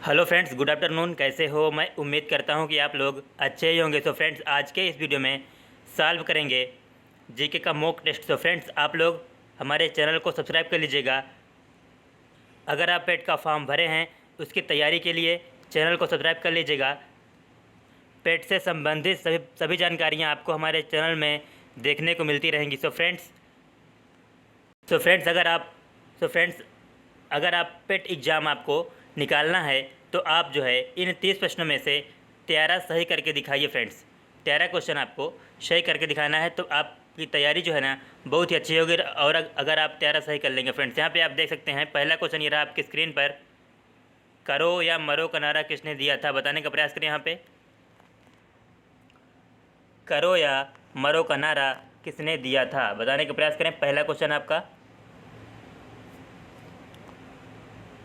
Hello friends, good afternoon. कैसे हो? मैं उम्मीद करता हूं कि आप लोग अच्छे ही होंगे। तो फ्रेंड्स, आज के इस वीडियो में सॉल्व करेंगे जीके का मॉक टेस्ट। तो फ्रेंड्स, आप लोग हमारे चैनल को सब्सक्राइब कर लीजिएगा। अगर आप पेट का फॉर्म भरे हैं उसकी तैयारी के लिए चैनल को सब्सक्राइब कर लीजिएगा। पेट से संबंधित सभी जानकारियाँ आपको हमारे चैनल में देखने को मिलती रहेंगी। सो फ्रेंड्स अगर आप पेट एग्ज़ाम आपको निकालना है तो आप जो है इन 30 प्रश्नों में से 13 सही करके दिखाइए। फ्रेंड्स, 13 क्वेश्चन आपको सही करके दिखाना है तो आपकी तैयारी जो है ना बहुत ही अच्छी होगी। और अगर आप 13 सही कर लेंगे फ्रेंड्स, यहाँ पे आप देख सकते हैं पहला क्वेश्चन ये रहा आपकी स्क्रीन पर। करो या मरो का नारा किसने दिया था? बताने का प्रयास करें। यहाँ पे करो या मरो का नारा किसने दिया था? बताने का प्रयास करें। पहला क्वेश्चन आपका।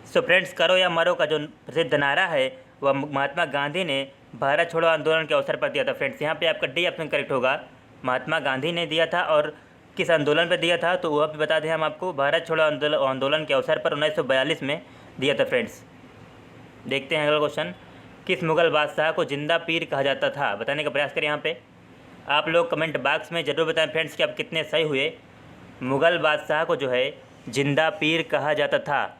सो फ्रेंड्स, करो या मरो का जो प्रसिद्ध नारा है वह महात्मा गांधी ने भारत छोड़ो आंदोलन के अवसर पर दिया था। फ्रेंड्स, यहाँ पे आपका डी ऑप्शन करेक्ट होगा। महात्मा गांधी ने दिया था और किस आंदोलन पर दिया था तो वह भी बता दें हम आपको। भारत छोड़ो आंदोलन के अवसर पर 1942 में दिया था। फ्रेंड्स, देखते हैं अगला क्वेश्चन। किस मुग़ल बादशाह को जिंदा पीर कहा जाता था? बताने का प्रयास करें। यहाँ पे आप लोग कमेंट बॉक्स में ज़रूर बताएं फ्रेंड्स कि आप कितने सही हुए। मुग़ल बादशाह को जो है जिंदा पीर कहा जाता था।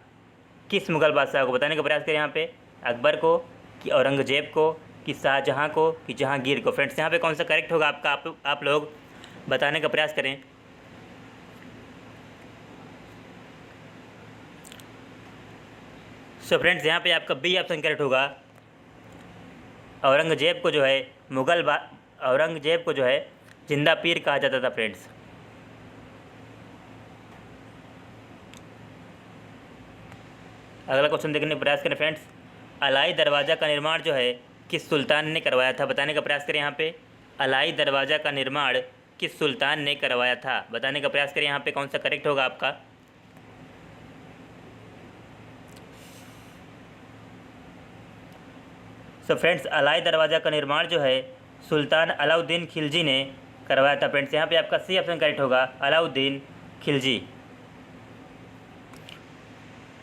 किस मुग़ल बादशाह को? बताने का प्रयास करें। यहाँ पे अकबर को, कि औरंगज़ेब को, कि शाहजहाँ को, कि जहांगीर को? फ्रेंड्स, यहाँ पे कौन सा करेक्ट होगा आपका? आप लोग बताने का प्रयास करें। सो फ्रेंड्स, यहाँ पे आपका बी ऑप्शन करेक्ट होगा। औरंगज़ेब को जो है औरंगज़ेब को जो है जिंदा पीर कहा जाता था। फ्रेंड्स, अगला क्वेश्चन देखने का प्रयास करें। फ्रेंड्स, अलाई दरवाज़ा का निर्माण जो है किस सुल्तान ने करवाया था? बताने का प्रयास करें। यहाँ पे अलाई दरवाज़ा का निर्माण किस सुल्तान ने करवाया था? बताने का प्रयास करें। यहाँ पे कौन सा करेक्ट होगा आपका? सो फ्रेंड्स, अलाई दरवाज़ा का निर्माण जो है सुल्तान अलाउद्दीन खिलजी ने करवाया था। फ्रेंड्स, यहाँ पे आपका सी ऑप्शन करेक्ट होगा, अलाउद्दीन खिलजी।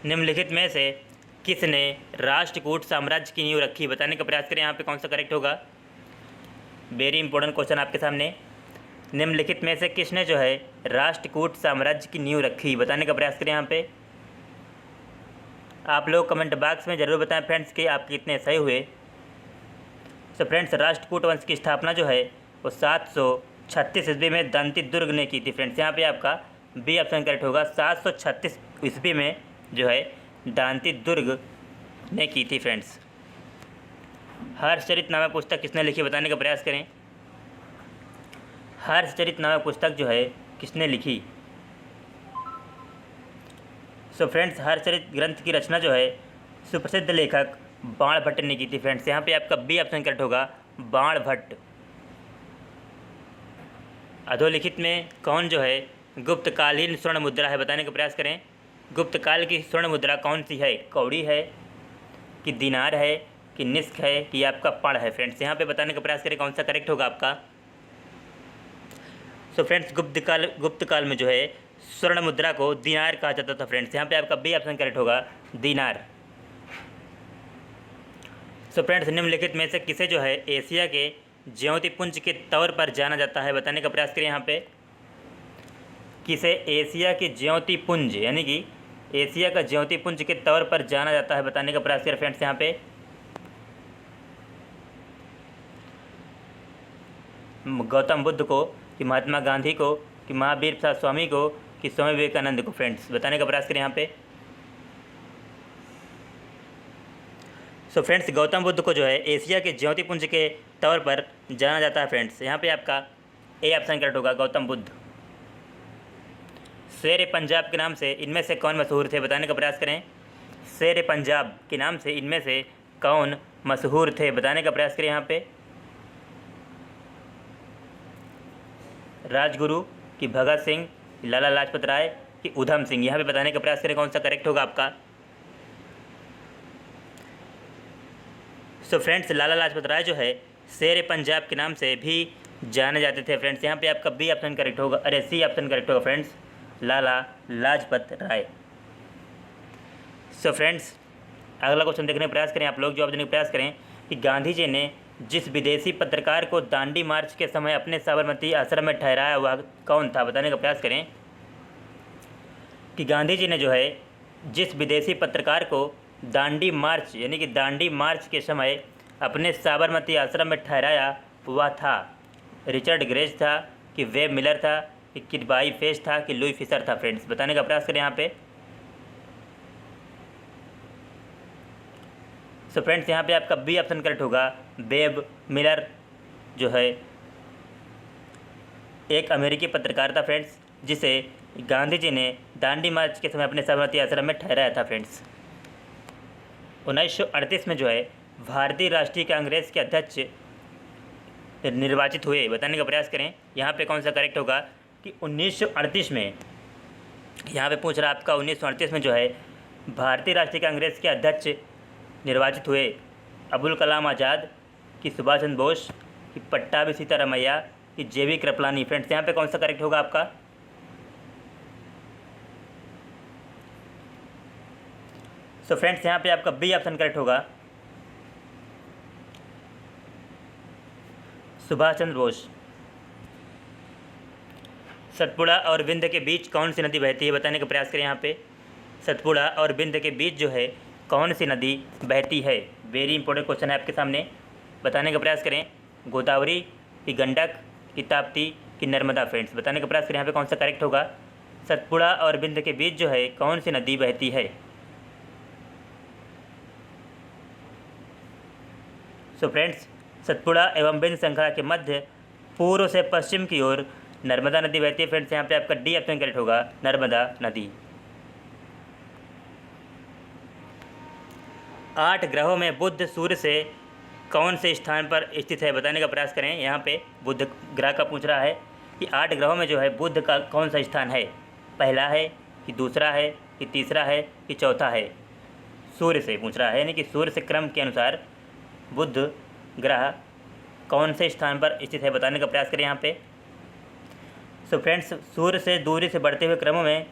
निम्नलिखित में से किसने राष्ट्रकूट साम्राज्य की नींव रखी? बताने का प्रयास करें। यहाँ पे कौन सा करेक्ट होगा? वेरी इंपॉर्टेंट क्वेश्चन आपके सामने। निम्नलिखित में से किसने जो है राष्ट्रकूट साम्राज्य की नींव रखी? बताने का प्रयास करें। यहाँ पे आप लोग कमेंट बॉक्स में ज़रूर बताएं फ्रेंड्स कि आप कितने सही हुए। सो फ्रेंड्स, राष्ट्रकूट वंश की स्थापना जो है वो 736 ईस्वी में दंती दुर्ग ने की थी। फ्रेंड्स, यहाँ पे आपका बी ऑप्शन करेक्ट होगा। 736 ईस्वी में जो है दांती दुर्ग ने की थी। फ्रेंड्स, हर्षचरित नामक पुस्तक किसने लिखी? बताने का प्रयास करें। हर्षचरित नामक पुस्तक जो है किसने लिखी? सो फ्रेंड्स, हर्षचरित ग्रंथ की रचना जो है सुप्रसिद्ध लेखक बाणभट्ट ने की थी। फ्रेंड्स, यहाँ पे आपका बी ऑप्शन करेक्ट होगा, बाणभट्ट। अधोलिखित में कौन जो है गुप्तकालीन स्वर्ण मुद्रा है? बताने का प्रयास करें। गुप्तकाल की स्वर्ण मुद्रा कौन सी है? कौड़ी है, कि दिनार है, कि निस्क है, कि आपका पण है? फ्रेंड्स, यहाँ पे बताने का प्रयास करें कौन सा करेक्ट होगा आपका। सो फ्रेंड्स, गुप्तकाल में जो है स्वर्ण मुद्रा को दिनार कहा जाता था। फ्रेंड्स, यहाँ पे आपका बी ऑप्शन करेक्ट होगा, दिनार। सो फ्रेंड्स, निम्नलिखित में से किसे जो है एशिया के ज्योतिपुंज के तौर पर जाना जाता है? बताने का प्रयास करें। यहाँ पे किसे एशिया के ज्योतिपुंज यानी कि एशिया का ज्योतिपुंज के तौर पर जाना जाता है? बताने का प्रयास करें। फ्रेंड्स, यहाँ पे गौतम बुद्ध को, कि महात्मा गांधी को, कि महावीर प्रसाद स्वामी को, कि स्वामी विवेकानंद को? फ्रेंड्स, बताने का प्रयास करें यहाँ पे। सो फ्रेंड्स, गौतम बुद्ध को जो है एशिया के ज्योतिपुंज के तौर पर जाना जाता है। फ्रेंड्स, यहाँ पे आपका ए ऑप्शन करेक्ट होगा, गौतम बुद्ध। शेर पंजाब के नाम से इनमें से कौन मशहूर थे? बताने का प्रयास करें। शेर पंजाब के नाम से इनमें से कौन मशहूर थे? बताने का प्रयास करें। यहाँ पे राजगुरु, कि भगत सिंह, कि लाला लाजपत राय, कि उधम सिंह? यहाँ पे बताने का प्रयास करें कौन सा करेक्ट होगा आपका। सो फ्रेंड्स, लाला लाजपत राय जो है शेर पंजाब के नाम से भी जाने जाते थे। फ्रेंड्स, यहाँ पे आपका बी ऑप्शन करेक्ट होगा, अरे सी ऑप्शन करेक्ट होगा friends, Lala Lajpat Rai. So friends, अगला क्वेश्चन देखने का प्रयास करें, आप लोग जवाब देने का प्रयास करें कि गांधी जी ने जिस विदेशी पत्रकार को दांडी मार्च के समय अपने साबरमती आश्रम में ठहराया वह कौन था, बताने का प्रयास करें कि गांधी जी ने जो है जिस विदेशी पत्रकार को दांडी मार्च यानी कि दांडी मार्च के समय अपने साबरमती आश्रम में ठहराया वह था रिचर्ड ग्रेज था कि वेब मिलर था कि किडबाई फेस था कि लुई फिशर था। फ्रेंड्स बताने का प्रयास करें यहाँ पे। सो फ्रेंड्स यहाँ पे आपका बी ऑप्शन करेक्ट होगा। वेब मिलर जो है एक अमेरिकी पत्रकार था फ्रेंड्स, जिसे गांधी जी ने दांडी मार्च के समय अपने साबरमती आश्रम में ठहराया था। फ्रेंड्स 1938 में जो है भारतीय राष्ट्रीय कांग्रेस के अध्यक्ष निर्वाचित हुए, बताने का प्रयास करें यहाँ पे कौन सा करेक्ट होगा कि 1938 में, यहाँ पे पूछ रहा आपका 1938 में जो है भारतीय राष्ट्रीय कांग्रेस के अध्यक्ष निर्वाचित हुए अबुल कलाम आज़ाद कि सुभाष चंद्र बोस कि पट्टाभी सीतारामैया कि जेवी कृपलानी। फ्रेंड्स यहाँ पे कौन सा करेक्ट होगा आपका। सो फ्रेंड्स यहाँ पे आपका बी ऑप्शन करेक्ट होगा, सुभाष चंद्र बोस। सतपुड़ा और विंध्य के बीच कौन सी नदी बहती है, बताने का प्रयास करें यहाँ पे। सतपुड़ा और विंध्य के बीच जो है कौन सी नदी बहती है, वेरी इंपॉर्टेंट क्वेश्चन है आपके सामने, बताने का प्रयास करें। गोदावरी कि गंडक कि ताप्ती कि नर्मदा। फ्रेंड्स बताने का प्रयास करें यहाँ पे कौन सा करेक्ट होगा। सतपुड़ा और विंध्य के बीच जो है कौन सी नदी बहती है। सो फ्रेंड्स सतपुड़ा एवं विंध्य श्रृंखला के मध्य पूर्व से पश्चिम की ओर नर्मदा नदी बहती है। फ्रेंड्स यहाँ पे आपका डी ऑप्शन करेक्ट होगा, नर्मदा नदी। 8 ग्रहों में बुध सूर्य से कौन से स्थान पर स्थित है, बताने का प्रयास करें। यहाँ पे बुध ग्रह का पूछ रहा है कि 8 ग्रहों में जो है बुध का कौन सा स्थान है, पहला है कि दूसरा है कि तीसरा है कि चौथा है। सूर्य से पूछ रहा है, यानी कि सूर्य से क्रम के अनुसार बुध ग्रह कौन से स्थान पर स्थित है, बताने का प्रयास करें यहाँ पे। सो फ्रेंड्स सूर्य से दूरी से बढ़ते हुए क्रमों में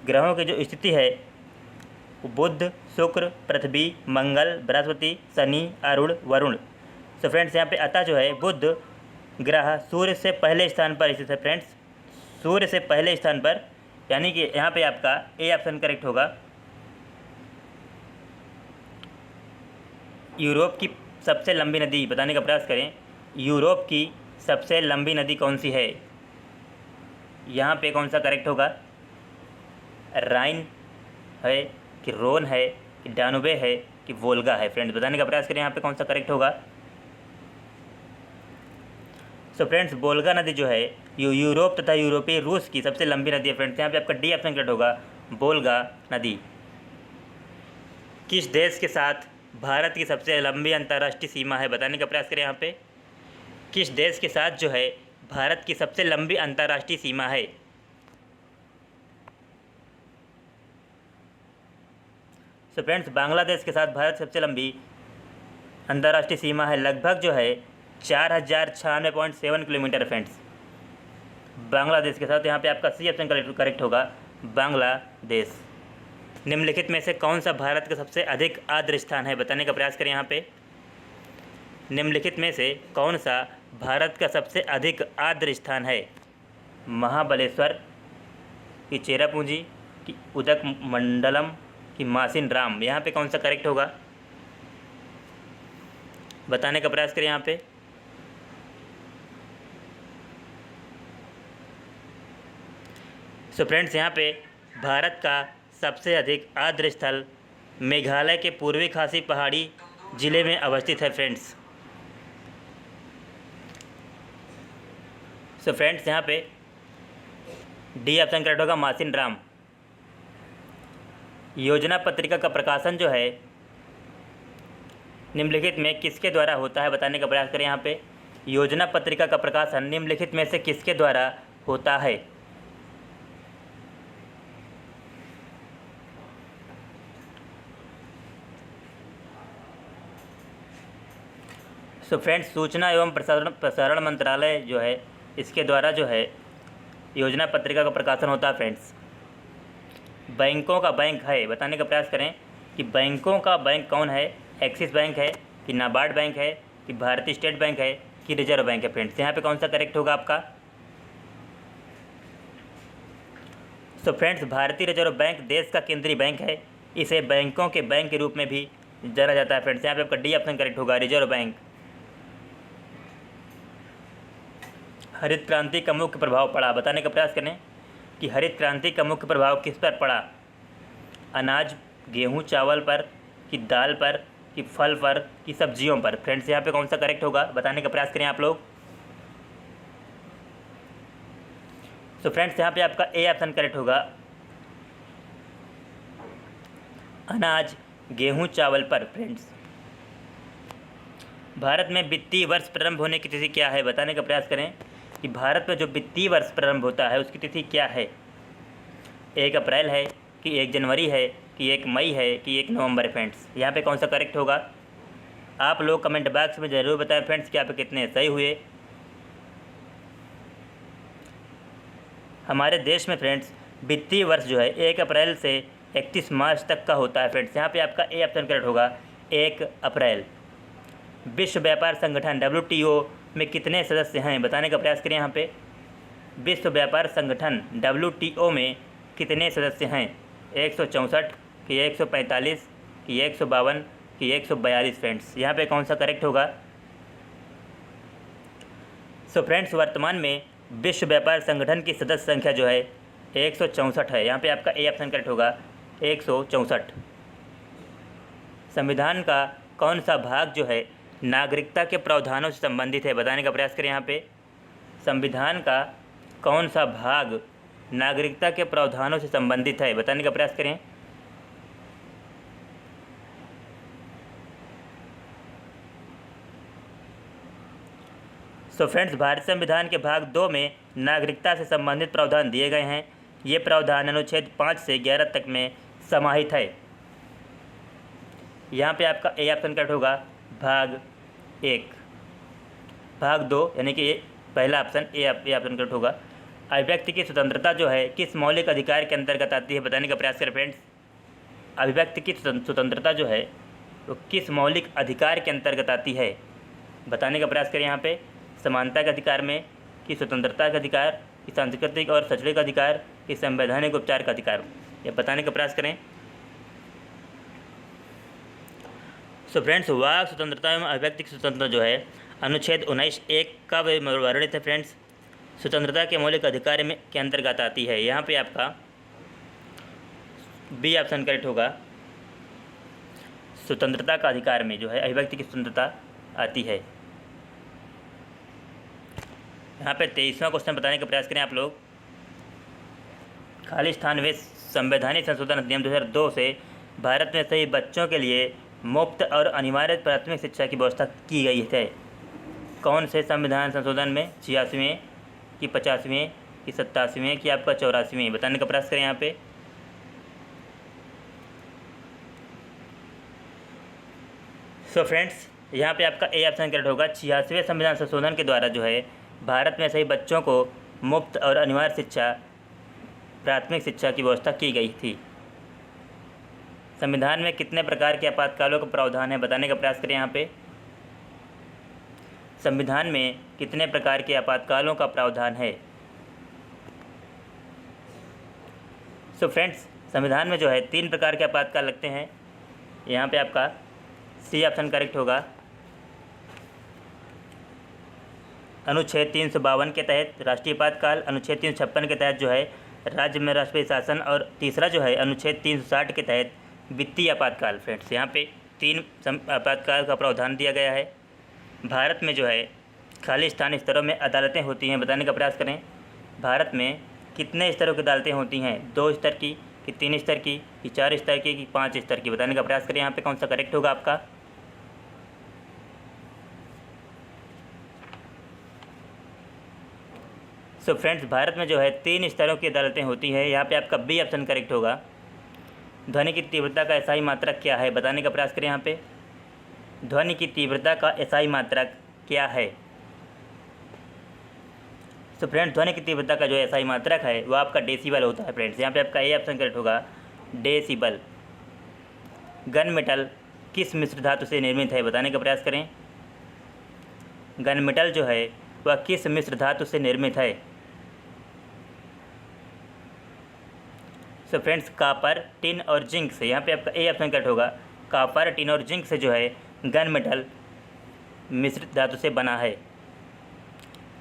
ग्रहों की जो स्थिति है वो बुध, शुक्र, पृथ्वी, मंगल, बृहस्पति, शनि, अरुण, वरुण। सो फ्रेंड्स यहाँ पे अतः जो है बुध ग्रह सूर्य से पहले स्थान पर स्थित है। फ्रेंड्स सूर्य से पहले स्थान पर, यानी कि यहाँ पे आपका ए ऑप्शन करेक्ट होगा। यूरोप की सबसे लंबी नदी, बताने का प्रयास करें। यूरोप की सबसे लंबी नदी कौन सी है, यहाँ पे कौन सा करेक्ट होगा। राइन है कि रोन है कि डानुबे है कि वोल्गा है। फ्रेंड्स बताने का प्रयास करें यहाँ पे कौन सा करेक्ट होगा। सो फ्रेंड्स वोल्गा नदी जो है यूरोप तथा यूरोपीय रूस की सबसे लंबी नदी है। फ्रेंड्स यहाँ पे आपका डी ऑप्शन करेक्ट होगा, वोल्गा नदी। किस देश के साथ भारत की सबसे लंबी अंतर्राष्ट्रीय सीमा है, बताने का प्रयास करें यहाँ पे। किस देश के साथ जो है भारत की सबसे लंबी अंतर्राष्ट्रीय सीमा है। सो फ्रेंड्स बांग्लादेश के साथ भारत सबसे लंबी अंतर्राष्ट्रीय सीमा है, लगभग जो है 4096.7 किलोमीटर। फ्रेंड्स बांग्लादेश के साथ, यहाँ पे आपका सी ऑप्शन करेक्ट होगा, बांग्लादेश। निम्नलिखित में से कौन सा भारत का सबसे अधिक आर्द्र स्थान है, बताने का प्रयास करें यहाँ पे। निम्नलिखित में से कौन सा भारत का सबसे अधिक आर्द्र स्थान है। महाबलेश्वर कि चेरापूंजी कि उदक मंडलम कि मासिन राम, यहाँ पे कौन सा करेक्ट होगा, बताने का प्रयास करें यहाँ पे। सो फ्रेंड्स यहाँ पे भारत का सबसे अधिक आर्द्र स्थल मेघालय के पूर्वी खासी पहाड़ी जिले में अवस्थित है। फ्रेंड्स सो फ्रेंड्स यहाँ पे डी ऑप्शन करेक्ट होगा, मासिन राम। योजना पत्रिका का प्रकाशन जो है निम्नलिखित में किसके द्वारा होता है, बताने का प्रयास करें यहाँ पे। योजना पत्रिका का प्रकाशन निम्नलिखित में से किसके द्वारा होता है। सो फ्रेंड्स सूचना एवं प्रसारण मंत्रालय जो है इसके द्वारा जो है योजना पत्रिका का प्रकाशन होता है। फ्रेंड्स बैंकों का बैंक है, बताने का प्रयास करें। कि बैंकों का बैंक कौन है? एक्सिस बैंक है कि नाबार्ड बैंक है कि भारतीय स्टेट बैंक है कि रिजर्व बैंक है फ्रेंड्स? यहाँ पे कौन सा करेक्ट होगा आपका? सो फ्रेंड्स, भारतीय रिजर्व बैंक देश का केंद्रीय बैंक है। इसे बैंकों के बैंक के रूप में भी जाना जाता है फ्रेंड्स। यहाँ पे आपका डी ऑप्शन करेक्ट होगा, रिजर्व बैंक। हरित क्रांति का मुख्य प्रभाव पड़ा, बताने का प्रयास करें कि हरित क्रांति का मुख्य प्रभाव किस पर पड़ा? अनाज, गेहूँ, चावल पर कि दाल पर कि फल पर कि सब्जियों पर? फ्रेंड्स, यहाँ पे कौन सा करेक्ट होगा? बताने का प्रयास करें आप लोग। तो फ्रेंड्स, यहाँ पे आपका ए ऑप्शन करेक्ट होगा, अनाज, गेहूँ, चावल पर। फ्रेंड्स, भारत में वित्तीय वर्ष प्रारंभ होने की तिथि क्या है? बताने का प्रयास करें कि भारत में जो वित्तीय वर्ष प्रारंभ होता है उसकी तिथि क्या है? 1 अप्रैल है कि 1 जनवरी है कि 1 मई है कि 1 नवंबर है? फ्रेंड्स, यहाँ पे कौन सा करेक्ट होगा? आप लोग कमेंट बॉक्स में ज़रूर बताएं फ्रेंड्स कि आप कितने सही हुए। हमारे देश में फ्रेंड्स वित्तीय वर्ष जो है 1 अप्रैल से 31 मार्च तक का होता है। फ्रेंड्स, यहाँ पे आपका ए ऑप्शन करेक्ट होगा, 1 अप्रैल। विश्व व्यापार संगठन WTO में कितने सदस्य हैं? बताने का प्रयास करें यहाँ पे। विश्व व्यापार संगठन WTO में कितने सदस्य हैं? 164 कि 145 कि 152 कि 142? फ्रेंड्स, यहाँ पे कौन सा करेक्ट होगा? सो फ्रेंड्स, वर्तमान में विश्व व्यापार संगठन की सदस्य संख्या जो है 164 है। यहाँ पे आपका ए ऑप्शन करेक्ट होगा, 164। संविधान का कौन सा भाग जो है नागरिकता के प्रावधानों से संबंधित है? बताने का प्रयास करें यहाँ पे। संविधान का कौन सा भाग नागरिकता के प्रावधानों से संबंधित है? बताने का प्रयास करें। सो फ्रेंड्स, भारतीय संविधान के भाग 2 में नागरिकता से संबंधित प्रावधान दिए गए हैं। ये प्रावधान अनुच्छेद 5 से 11 तक में समाहित है। यहाँ पे आपका ए ऑप्शन करेक्ट होगा, भाग 1। भाग 2 यानी कि पहला ऑप्शन ए ऑप्शन करेक्ट होगा। अभिव्यक्ति की स्वतंत्रता जो है किस मौलिक अधिकार के अंतर्गत आती है? बताने का प्रयास करें फ्रेंड्स। अभिव्यक्ति की स्वतंत्रता जो है वो किस मौलिक अधिकार के अंतर्गत आती है? बताने का प्रयास करें यहाँ पे। समानता के अधिकार में, कि स्वतंत्रता का अधिकार, कि सांस्कृतिक और शैक्षणिक अधिकार, कि संवैधानिक उपचार का अधिकार? ये बताने का प्रयास करें। सो फ्रेंड्स, वाक स्वतंत्रता एवं अभिव्यक्ति की स्वतंत्रता जो है अनुच्छेद 19(1) का वर्णित है। फ्रेंड्स, स्वतंत्रता के मौलिक अधिकार में के अंतर्गत आती है। यहाँ पे आपका बी ऑप्शन करेक्ट होगा, स्वतंत्रता का अधिकार में जो है अभिव्यक्ति की स्वतंत्रता आती है। यहाँ पे 23वां क्वेश्चन बताने का प्रयास करें आप लोग। खाली स्थान व संवैधानिक संशोधन अधिनियम 2002 से भारत में सभी बच्चों के लिए मुफ्त और अनिवार्य प्राथमिक शिक्षा की व्यवस्था की गई है। कौन से संविधान संशोधन में? 86वें कि 50वें कि 87वें कि आपका 84वें? बताने का प्रयास करें यहाँ पे। सो फ्रेंड्स, यहाँ पे आपका ए ऑप्शन करेक्ट होगा। 86वें संविधान संशोधन के द्वारा जो है भारत में सभी बच्चों को मुफ्त और अनिवार्य शिक्षा, प्राथमिक शिक्षा की व्यवस्था की गई थी। संविधान में कितने प्रकार के आपातकालों का प्रावधान है? बताने का प्रयास करें यहाँ पे। संविधान में कितने प्रकार के आपातकालों का प्रावधान है? सो फ्रेंड्स, संविधान में जो है 3 प्रकार के आपातकाल लगते हैं। यहाँ पे आपका सी ऑप्शन करेक्ट होगा। अनुच्छेद 352 के तहत राष्ट्रीय आपातकाल, अनुच्छेद 356 के तहत जो है राज्य में राष्ट्रीय शासन, और तीसरा जो है अनुच्छेद 360 के तहत वित्तीय आपातकाल। फ्रेंड्स, यहाँ पे 3 आपातकाल का प्रावधान दिया गया है। भारत में जो है खाली स्थानीय स्तरों में अदालतें होती हैं। बताने का प्रयास करें। भारत में कितने स्तरों की अदालतें होती हैं? 2 स्तर की कि 3 स्तर की कि 4 स्तर की कि 5 स्तर की? बताने का प्रयास करें। यहाँ पे कौन सा करेक्ट होगा आपका? सो फ्रेंड्स, भारत में जो है 3 स्तरों की अदालतें होती हैं। यहाँ पे आपका बी ऑप्शन करेक्ट होगा। ध्वनि की तीव्रता का एसआई मात्रक क्या है? बताने का प्रयास करें यहाँ पे। ध्वनि की तीव्रता का एसआई मात्रक क्या है? तो फ्रेंड्स, ध्वनि की तीव्रता का जो एसआई मात्रक है वो आपका डेसिबल होता है। फ्रेंड्स, यहाँ पे आपका ए ऑप्शन करेक्ट होगा, डेसिबल। गन मेटल किस मिश्र धातु से निर्मित है, बताने का प्रयास करें। गन मेटल जो है वह किस मिश्र धातु से निर्मित है। सो फ्रेंड्स, कापर, टिन और जिंक से, यहाँ पे आपका ए ऑप्शन करेक्ट होगा। कापर, टिन और जिंक से जो है गन मेटल मिश्रित धातु से बना है।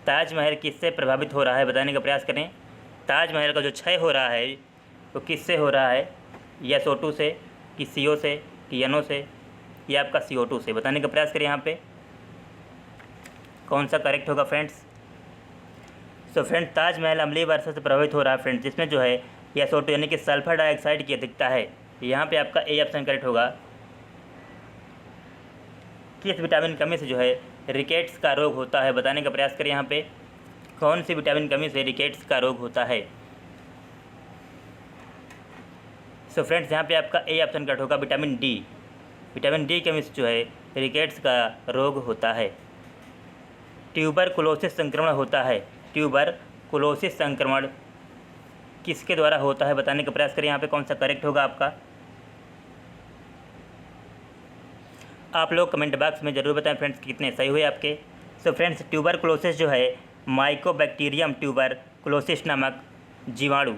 ताजमहल किससे प्रभावित हो रहा है, बताने का प्रयास करें। ताजमहल का जो क्षय हो रहा है वो किससे हो रहा है, या SO2 से, कि CO से, कि NO से, या आपका CO2 से, बताने का प्रयास करें। यहाँ पे कौन सा करेक्ट होगा फ्रेंड्स। सो फ्रेंड, ताजमहल अम्लीय वर्षा से प्रभावित हो रहा है फ्रेंड्स, जिसमें जो है SO2 यानी कि सल्फर डाइऑक्साइड की अधिकता है। यहाँ पे आपका ए ऑप्शन करेक्ट होगा। किस विटामिन कमी से जो है रिकेट्स का रोग होता है, बताने का प्रयास करें। यहाँ पे कौन सी विटामिन कमी से रिकेट्स का रोग होता है। सो फ्रेंड्स, यहाँ पे आपका ए ऑप्शन करेक्ट होगा, विटामिन डी। विटामिन डी कमी से जो है रिकेट्स का रोग होता है। ट्यूबरकुलोसिस संक्रमण होता है। ट्यूबरकुलोसिस संक्रमण किसके द्वारा होता है, बताने का प्रयास करें। यहाँ पे कौन सा करेक्ट होगा आपका। आप लोग कमेंट बॉक्स में ज़रूर बताएं फ्रेंड्स कितने सही हुए आपके। सो फ्रेंड्स, ट्यूबरकुलोसिस जो है माइकोबैक्टीरियम ट्यूबरकुलोसिस नामक जीवाणु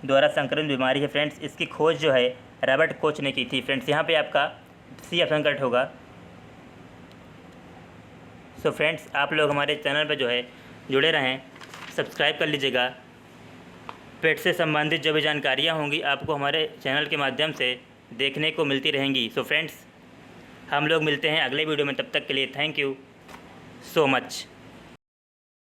द्वारा संक्रमित बीमारी है फ्रेंड्स। इसकी खोज जो है रॉबर्ट कोच ने की थी फ्रेंड्स। यहाँ पे आपका सी ऑप्शन करेक्ट होगा। सो फ्रेंड्स, आप लोग हमारे चैनल पे जो है जुड़े रहें, सब्सक्राइब कर लीजिएगा। पेट से संबंधित जो भी जानकारियाँ होंगी आपको हमारे चैनल के माध्यम से देखने को मिलती रहेंगी। सो फ्रेंड्स, हम लोग मिलते हैं अगले वीडियो में, तब तक के लिए थैंक यू सो मच।